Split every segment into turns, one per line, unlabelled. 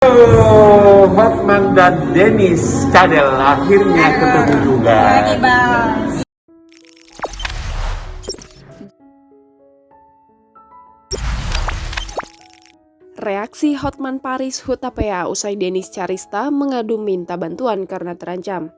Halo, Hotman dan Dennis Cadel akhirnya ketemu juga.
Lagi bang.
Reaksi Hotman Paris Hutapea usai Dennis Carista mengadu minta bantuan karena terancam.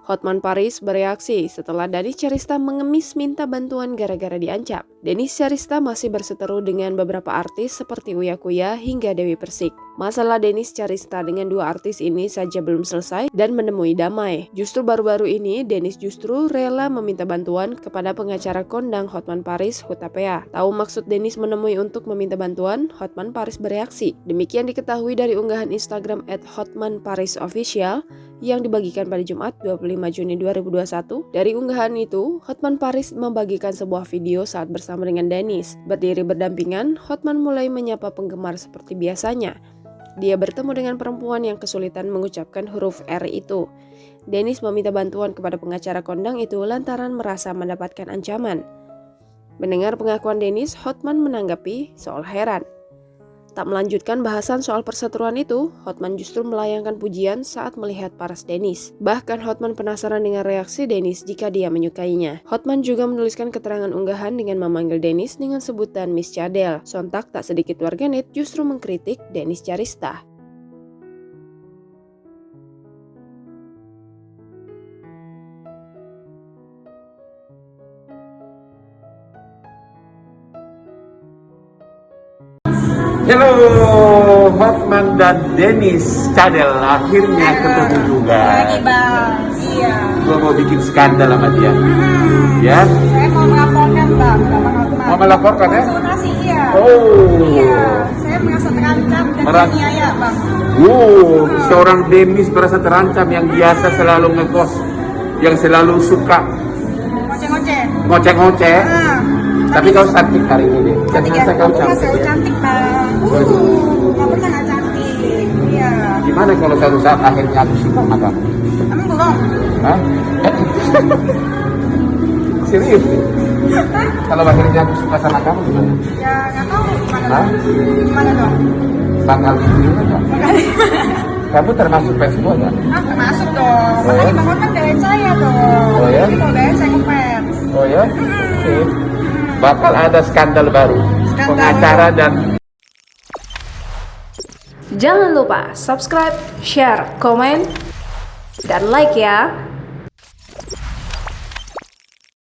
Hotman Paris bereaksi setelah Dennis Carista mengemis minta bantuan gara-gara diancam. Dennis Carista masih berseteru dengan beberapa artis seperti Uya Kuya hingga Dewi Persik. Masalah Dennis Carista dengan dua artis ini saja belum selesai dan menemui damai. Justru baru-baru ini Dennis justru rela meminta bantuan kepada pengacara kondang Hotman Paris Hutapea. Tahu maksud Dennis menemui untuk meminta bantuan? Hotman Paris bereaksi. Demikian diketahui dari unggahan Instagram @hotmanparisofficial yang dibagikan pada Jumat 25 Juni 2021. Dari unggahan itu, Hotman Paris membagikan sebuah video saat bersama dengan Dennis. Berdiri berdampingan, Hotman mulai menyapa penggemar seperti biasanya. Dia bertemu dengan perempuan yang kesulitan mengucapkan huruf R itu. Dennis meminta bantuan kepada pengacara kondang itu lantaran merasa mendapatkan ancaman. Mendengar pengakuan Dennis, Hotman menanggapi soal heran. Tak melanjutkan bahasan soal perseteruan itu, Hotman justru melayangkan pujian saat melihat paras Dennis. Bahkan Hotman penasaran dengan reaksi Dennis jika dia menyukainya. Hotman juga menuliskan keterangan unggahan dengan memanggil Dennis dengan sebutan Miss Cadel. Sontak tak sedikit warganet justru mengkritik Dennis Carista.
Halo, Hotman dan Dennis Cadel akhirnya ketemu juga.
Lagi bang. Iya.
Gua mau bikin skandal sama dia. Ya?
Saya mau melaporkan bang, Bapak Hotman.
Mau melaporkan ya?
Konsultasi iya.
Oh.
Iya. Saya merasa terancam dan dianiaya bang.
Seorang Dennis merasa terancam yang biasa selalu ngekos, yang selalu suka
Ngoceh-ngoceh.
ngoceh-ngoceh. Tapi kau cantik hari ini deh.
Cantik ya.
Ternyata kau
Aku
cantik
selalu
ya.
cantik bang. Nggak pernah nggak cantik. Iya.
Gimana kalau suatu saat akhirnya aku suka sama kamu?
Emang belum?
Hah? Serius nih? Kalau akhirnya aku suka sama kamu gimana?
Ya nggak tahu gimana
Hah?
dong. Gimana dong?
Bakal gimana Pak? Kamu termasuk fans gua kan?
Ah, termasuk dong.
Oh, ya?
Makanya Bang Hotman belain saya dong.
Oh, ya?
Jadi kalau belain saya ngefans.
Oh ya? Oke. Bakal ada skandal baru.
Skandal.
Pengacara dan
Jangan lupa subscribe, share, komen, dan like ya.